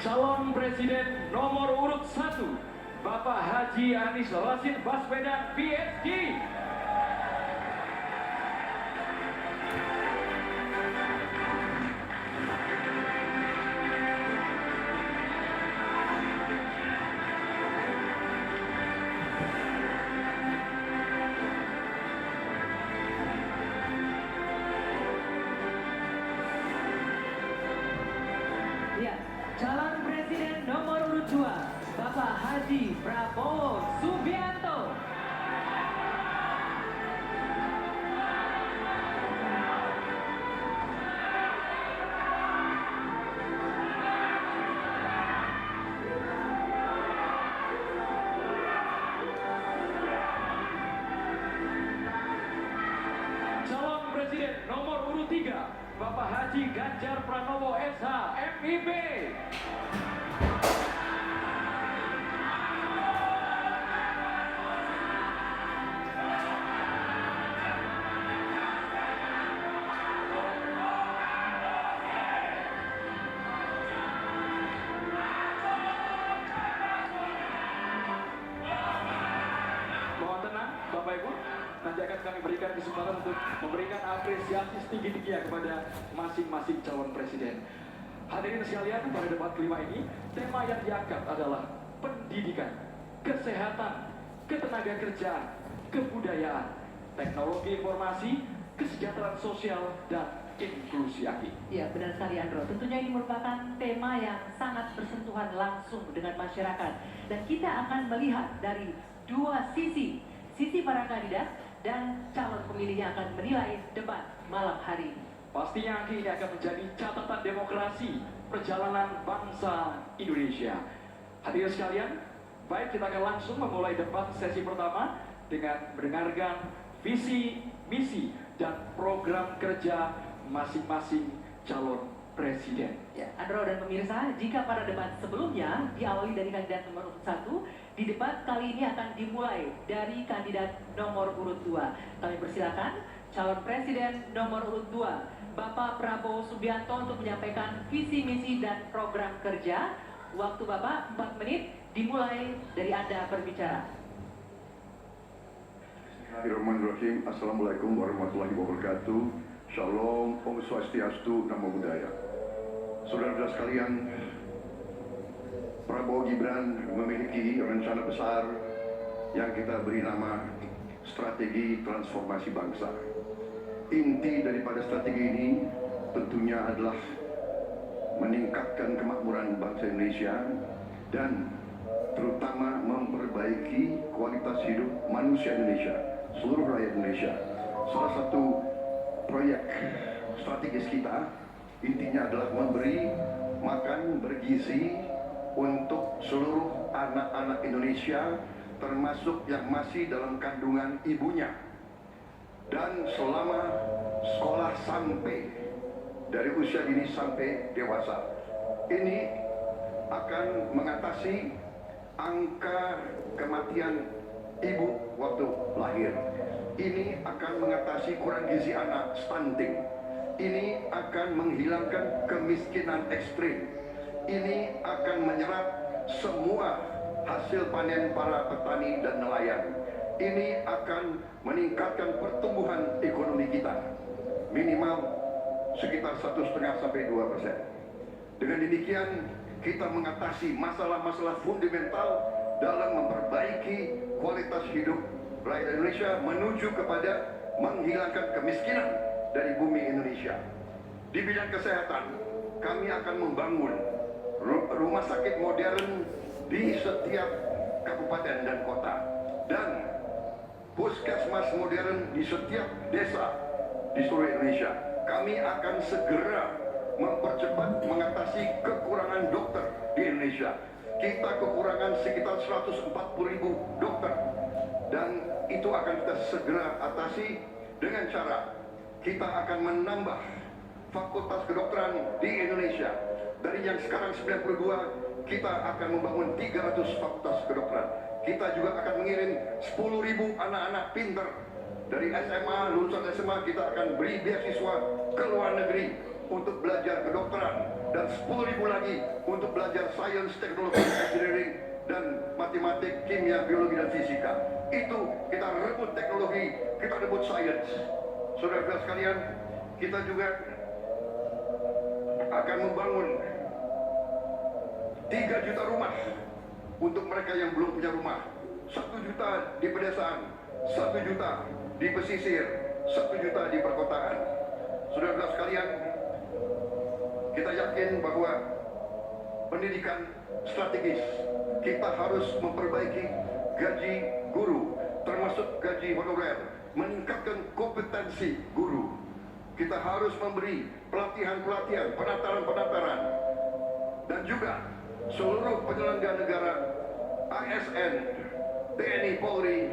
Calon Presiden nomor urut 1, Bapak Haji Anies Rashid Baswedan, PhD. Ya, calon presiden nomor urut 2, Bapak Haji Prabowo Subianto. Calon Presiden nomor urut 3, Bapak Haji Ganjar Pranowo SH, MIB. Mohon tenang, Bapak Ibu. Nanti akan kami berikan kesempatan untuk memberikan apresiasi setinggi-tingginya kepada masing-masing calon presiden. Hadirin sekalian, pada debat kelima ini, tema yang diangkat adalah pendidikan, kesehatan, ketenagakerjaan, kebudayaan, teknologi informasi, kesejahteraan sosial, dan inklusi aktif. Ya, benar sekali Andro. Tentunya ini merupakan tema yang sangat bersentuhan langsung dengan masyarakat. Dan kita akan melihat dari dua sisi para kandidat dan calon pemilih yang akan menilai debat malam hari ini. Pastinya ini akan menjadi catatan demokrasi perjalanan bangsa Indonesia. Hadirin sekalian, baik, kita akan langsung memulai debat sesi pertama dengan mendengarkan visi, misi, dan program kerja masing-masing calon presiden. Ya, Andro dan pemirsa, jika pada debat sebelumnya diawali dari kandidat nomor urut 1, di debat kali ini akan dimulai dari kandidat nomor urut 2. Kami persilakan calon presiden nomor urut 2, Bapak Prabowo Subianto untuk menyampaikan visi, misi, dan program kerja. Waktu Bapak 4 menit, dimulai dari Anda berbicara. Bismillahirrahmanirrahim. Assalamualaikum warahmatullahi wabarakatuh. Shalom, Om Swastiastu, Namo Buddhaya. Saudara-saudara sekalian, Prabowo Gibran memiliki rencana besar yang kita beri nama strategi transformasi bangsa. Inti daripada strategi ini tentunya adalah meningkatkan kemakmuran bangsa Indonesia dan terutama memperbaiki kualitas hidup manusia Indonesia, seluruh rakyat Indonesia. Salah satu proyek strategis kita intinya adalah memberi makan bergizi untuk seluruh anak-anak Indonesia, termasuk yang masih dalam kandungan ibunya, dan selama sekolah sampai dari usia dini sampai dewasa. Ini akan mengatasi angka kematian ibu waktu lahir. Ini akan mengatasi kurang gizi anak, stunting. Ini akan menghilangkan kemiskinan ekstrim. Ini akan menyerap semua hasil panen para petani dan nelayan. Ini akan meningkatkan pertumbuhan ekonomi kita minimal sekitar 1,5 sampai 2%. Dengan demikian kita mengatasi masalah-masalah fundamental dalam memperbaiki kualitas hidup rakyat Indonesia menuju kepada menghilangkan kemiskinan dari bumi Indonesia. Di bidang kesehatan, kami akan membangun rumah sakit modern di setiap kabupaten dan kota, dan puskesmas modern di setiap desa di seluruh Indonesia. Kami akan segera mempercepat mengatasi kekurangan dokter di Indonesia. Kita kekurangan sekitar 140.000 dokter, dan itu akan kita segera atasi dengan cara kita akan menambah fakultas kedokteran di Indonesia. Dari yang sekarang 92, kita akan membangun 300 fakultas kedokteran. Kita juga akan mengirim 10.000 anak-anak pinter dari SMA, lulusan SMA. Kita akan beri beasiswa ke luar negeri untuk belajar kedokteran dan 10.000 lagi untuk belajar sains, teknologi, engineering, dan matematik, kimia, biologi, dan fisika. Itu kita rebut teknologi, kita rebut sains. Saudara-saudara sekalian, kita juga akan membangun 3 juta rumah untuk mereka yang belum punya rumah. 1 juta di pedesaan, 1 juta di pesisir, 1 juta di perkotaan. Saudara-saudara sekalian, kita yakin bahwa pendidikan strategis, kita harus memperbaiki gaji guru, termasuk gaji honorer, meningkatkan kompetensi guru. Kita harus memberi pelatihan-pelatihan, penataran-penataran, dan juga seluruh penyelenggara negara, ASN, TNI, Polri,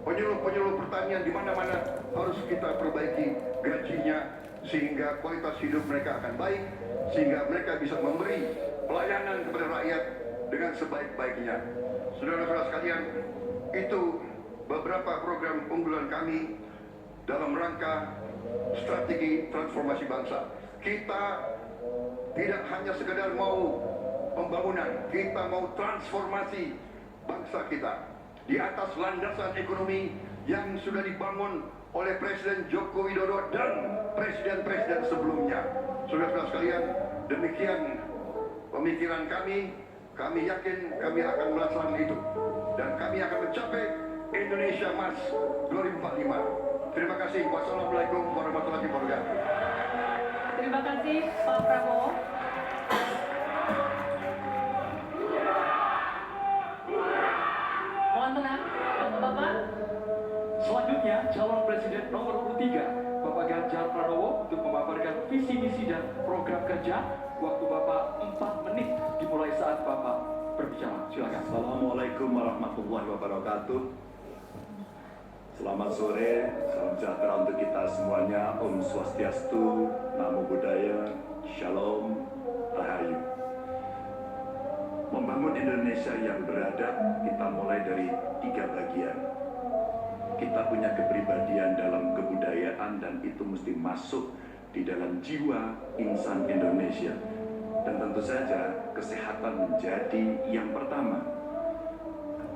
penyuluh-penyuluh pertanian di mana-mana harus kita perbaiki gajinya sehingga kualitas hidup mereka akan baik, sehingga mereka bisa memberi pelayanan kepada rakyat dengan sebaik-baiknya. Saudara-saudara sekalian, itu beberapa program unggulan kami dalam rangka strategi transformasi bangsa. Kita tidak hanya sekedar mau pembangunan, kita mau transformasi bangsa kita di atas landasan ekonomi yang sudah dibangun oleh Presiden Joko Widodo dan presiden-presiden sebelumnya. Saudara-saudara sekalian, demikian pemikiran kami. Kami yakin kami akan melaksanakan itu, dan kami akan mencapai Indonesia Emas 2045. Terima kasih. Wassalamualaikum warahmatullahi wabarakatuh. Terima kasih Pak Prabowo. Mohon tenang, Bapak-bapak. Selanjutnya, calon presiden nomor urut 3, Bapak Ganjar Pranowo, untuk memaparkan visi misi dan program kerja. Waktu Bapak 4 menit dimulai saat Bapak berbicara. Silakan. Assalamualaikum warahmatullahi wabarakatuh. Selamat sore, salam sejahtera untuk kita semuanya. Om Swastiastu, Namo Buddhaya, Shalom, Rahayu. Membangun Indonesia yang beradab, kita mulai dari 3 bagian. Kita punya kepribadian dalam kebudayaan, dan itu mesti masuk di dalam jiwa insan Indonesia. Dan tentu saja kesehatan menjadi yang pertama.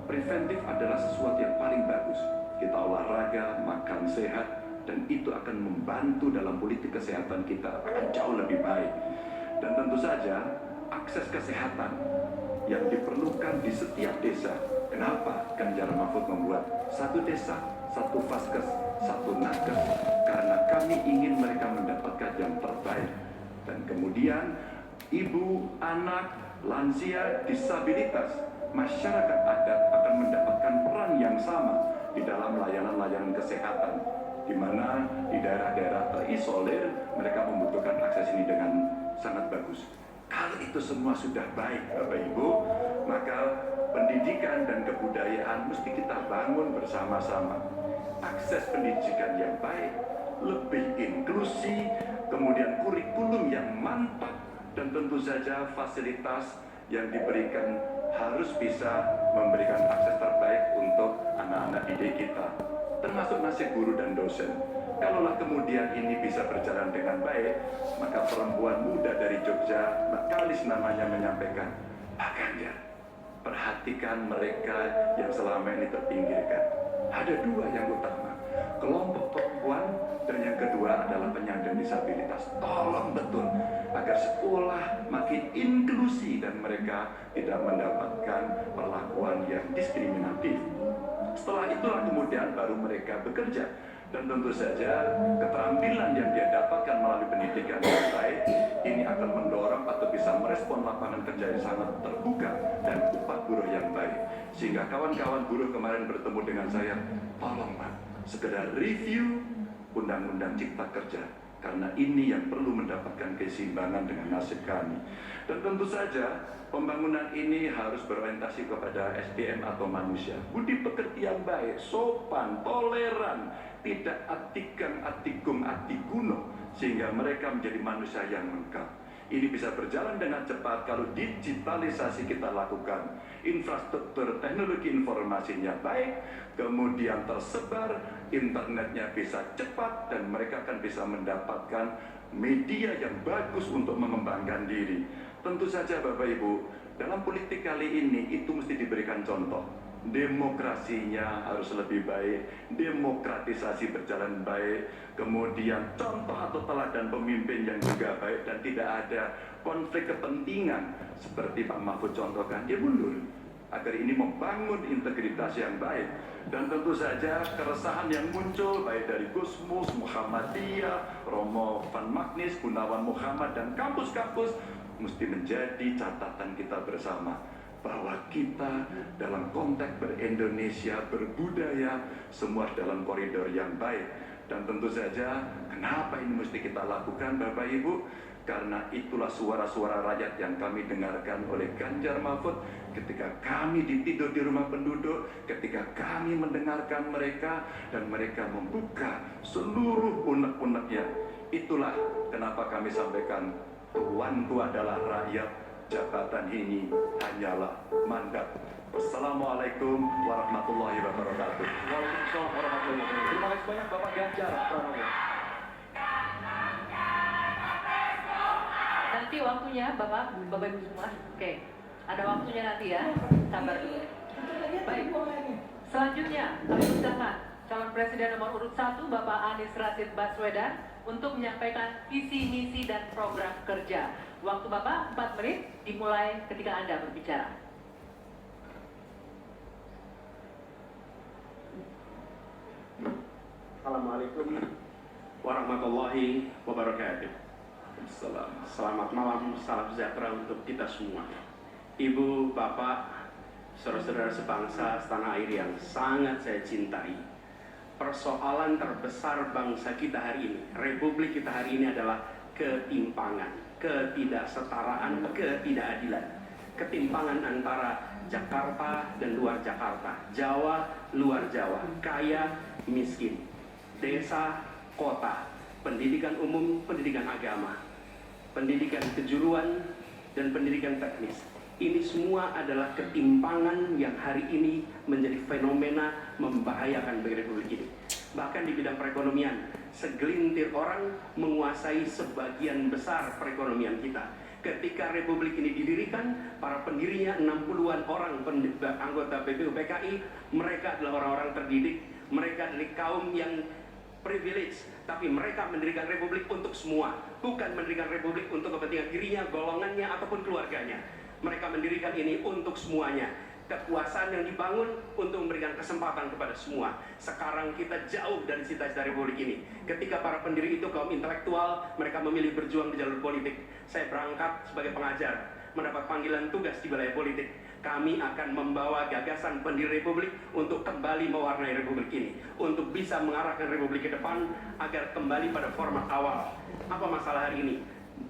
Preventif adalah sesuatu yang paling bagus. Kita olahraga, makan sehat, dan itu akan membantu dalam politik kesehatan kita akan jauh lebih baik. Dan tentu saja akses kesehatan yang diperlukan di setiap desa. Kenapa Ganjar Mahfud membuat 1 desa, 1 vaskes, 1 nakes? Karena kami ingin mereka mendapatkan yang terbaik. Dan kemudian ibu, anak, lansia, disabilitas, masyarakat adat akan mendapatkan peran yang sama di dalam layanan-layanan kesehatan, di mana di daerah-daerah terisolir mereka membutuhkan akses ini dengan sangat bagus. Kalau itu semua sudah baik, Bapak Ibu, maka pendidikan dan kebudayaan mesti kita bangun bersama-sama. Akses pendidikan yang baik, lebih inklusi, kemudian kurikulum yang mantap, dan tentu saja fasilitas yang diberikan harus bisa memberikan akses terbaik untuk anak-anak didik kita, termasuk nasib guru dan dosen. Kalaulah kemudian ini bisa berjalan dengan baik, maka perempuan muda dari Jogja, Mbak Kalis namanya, menyampaikan, Pak Ganjar, perhatikan mereka yang selama ini terpinggirkan. Ada 2 yang utama, kelompok perempuan, dan yang kedua adalah penyandang disabilitas. Tolong betul agar sekolah makin inklusi dan mereka tidak mendapatkan perlakuan yang diskriminatif. Setelah itulah kemudian baru mereka bekerja. Dan tentu saja keterampilan yang dia dapatkan melalui pendidikan yang baik ini akan mendorong atau bisa merespon lapangan kerja yang sangat terbuka dan upah buruh yang baik. Sehingga kawan-kawan buruh kemarin bertemu dengan saya, tolong Pak, sekedar review Undang-Undang Cipta Kerja, karena ini yang perlu mendapatkan keseimbangan dengan nasib kami. Dan tentu saja pembangunan ini harus berorientasi kepada SDM atau manusia, budi pekerti yang baik, sopan, toleran, tidak atikang atikum atikuno, sehingga mereka menjadi manusia yang lengkap. Ini bisa berjalan dengan cepat kalau digitalisasi kita lakukan, infrastruktur teknologi informasinya baik, kemudian tersebar, internetnya bisa cepat, dan mereka akan bisa mendapatkan media yang bagus untuk mengembangkan diri. Tentu saja Bapak Ibu, dalam politik kali ini itu mesti diberikan contoh. Demokrasinya harus lebih baik, demokratisasi berjalan baik, kemudian contoh atau teladan pemimpin yang juga baik dan tidak ada konflik kepentingan seperti Pak Mahfud contohkan, dia mundur agar ini membangun integritas yang baik. Dan tentu saja keresahan yang muncul baik dari Gusmus, Muhammadiyah, Romo Van Magnis, Gunawan Muhammad dan kampus-kampus mesti menjadi catatan kita bersama bahwa kita dalam konteks ber-Indonesia, berbudaya, semua dalam koridor yang baik. Dan tentu saja kenapa ini mesti kita lakukan Bapak Ibu? Karena itulah suara-suara rakyat yang kami dengarkan oleh Ganjar Mahfud ketika kami ditidur di rumah penduduk, ketika kami mendengarkan mereka dan mereka membuka seluruh unek-uneknya. Itulah kenapa kami sampaikan tuanku adalah rakyat, jabatan ini hanyalah mandat. Wassalamualaikum warahmatullahi wabarakatuh. Waalaikumsalam warahmatullahi wabarakatuh. Terima kasih banyak Bapak Ganjar Pranowo. Nanti waktunya Bapak Ibu semua. Oke. Ada waktunya nanti ya. Sabar dulu. Baik. Selanjutnya kami persilakan calon presiden nomor urut 1 Bapak Anies Rashid Baswedan untuk menyampaikan visi, misi dan program kerja. Waktu Bapak 4 menit dimulai ketika Anda berbicara. Assalamualaikum warahmatullahi wabarakatuh. Selamat malam, salam sejahtera untuk kita semua. Ibu, bapak, saudara-saudara sebangsa setanah air yang sangat saya cintai. Persoalan terbesar bangsa kita hari ini, republik kita hari ini adalah ketimpangan, ketidaksetaraan, ketidakadilan. Ketimpangan antara Jakarta dan luar Jakarta, Jawa, luar Jawa, kaya, miskin, desa, kota, pendidikan umum, pendidikan agama, pendidikan kejuruan, dan pendidikan teknis. Ini semua adalah ketimpangan yang hari ini menjadi fenomena membahayakan bagi republik ini. Bahkan di bidang perekonomian, segelintir orang menguasai sebagian besar perekonomian kita. Ketika republik ini didirikan, para pendirinya 60-an orang anggota BPUPKI, mereka adalah orang-orang terdidik, mereka adalah kaum yang privilege, tapi mereka mendirikan republik untuk semua, bukan mendirikan republik untuk kepentingan dirinya, golongannya, ataupun keluarganya. Mereka mendirikan ini untuk semuanya. Kekuasaan yang dibangun untuk memberikan kesempatan kepada semua. Sekarang kita jauh dari cita-cita republik ini. Ketika para pendiri itu kaum intelektual, mereka memilih berjuang di jalur politik. Saya berangkat sebagai pengajar, mendapat panggilan tugas di wilayah politik. Kami akan membawa gagasan pendiri republik untuk kembali mewarnai republik ini, untuk bisa mengarahkan republik ke depan agar kembali pada format awal. Apa masalah hari ini?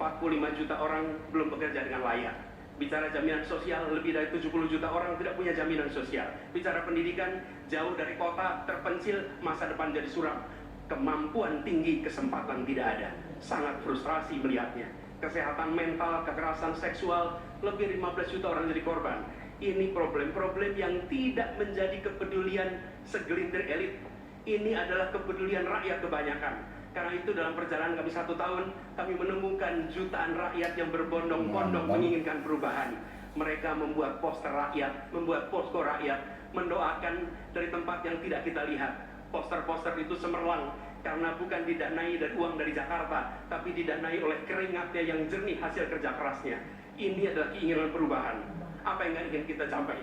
45 juta orang belum bekerja dengan layak. Bicara jaminan sosial, lebih dari 70 juta orang tidak punya jaminan sosial. Bicara pendidikan, jauh dari kota, terpencil, masa depan jadi suram. Kemampuan tinggi, kesempatan tidak ada. Sangat frustrasi melihatnya. Kesehatan mental, kekerasan seksual, lebih 15 juta orang jadi korban. Ini problem-problem yang tidak menjadi kepedulian segelintir elit. Ini adalah kepedulian rakyat kebanyakan. Karena itu dalam perjalanan kami 1 tahun, kami menemukan jutaan rakyat yang berbondong-bondong menginginkan perubahan. Mereka membuat poster rakyat, membuat posko rakyat, mendoakan dari tempat yang tidak kita lihat. Poster-poster itu cemerlang karena bukan didanai dari uang dari Jakarta, tapi didanai oleh keringatnya yang jernih hasil kerja kerasnya. Ini adalah keinginan perubahan. Apa yang ingin kita capai?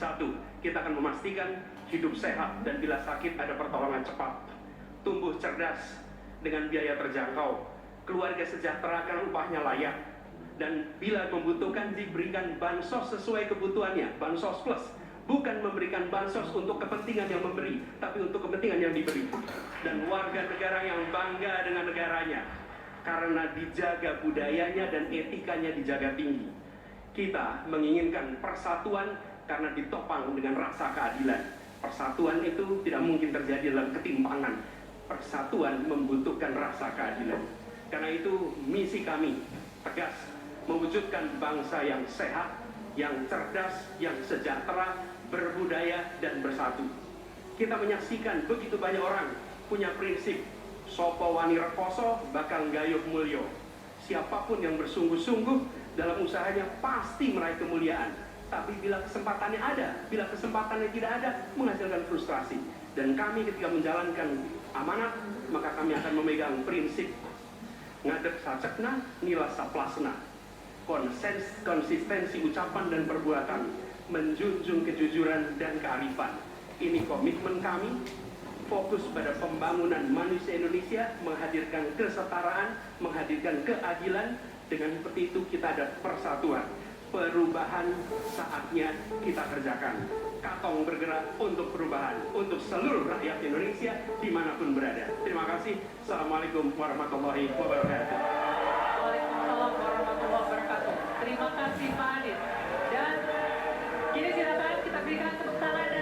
1, kita akan memastikan hidup sehat dan bila sakit ada pertolongan cepat. Tumbuh cerdas dengan biaya terjangkau, keluarga sejahtera karena upahnya layak, dan bila membutuhkan diberikan bansos sesuai kebutuhannya, bansos plus, bukan memberikan bansos untuk kepentingan yang memberi, tapi untuk kepentingan yang diberi. Dan warga negara yang bangga dengan negaranya, karena dijaga budayanya dan etikanya dijaga tinggi. Kita menginginkan persatuan karena ditopang dengan rasa keadilan. Persatuan itu tidak mungkin terjadi dalam ketimpangan. Persatuan membutuhkan rasa keadilan. Karena itu misi kami tegas mewujudkan bangsa yang sehat, yang cerdas, yang sejahtera, berbudaya dan bersatu. Kita menyaksikan begitu banyak orang punya prinsip, Sopo wani rekoso bakal gayuh mulyo. Siapapun yang bersungguh-sungguh dalam usahanya pasti meraih kemuliaan. Tapi bila kesempatannya ada, bila kesempatannya tidak ada, menghasilkan frustrasi. Dan kami ketika menjalankan amanat, maka kami akan memegang prinsip ngadep sacekna, nila saplasna. Konsistensi ucapan dan perbuatan, menjunjung kejujuran dan kearifan. Ini komitmen kami, fokus pada pembangunan manusia Indonesia, menghadirkan kesetaraan, menghadirkan keadilan. Dengan seperti itu kita ada persatuan. Perubahan saatnya kita kerjakan. Katong bergerak untuk perubahan, untuk seluruh rakyat Indonesia dimanapun berada. Terima kasih. Assalamualaikum warahmatullahi wabarakatuh. Waalaikumsalam warahmatullahi wabarakatuh. Terima kasih Pak Adit. Dan kini silakan kita berikan tepuk tangan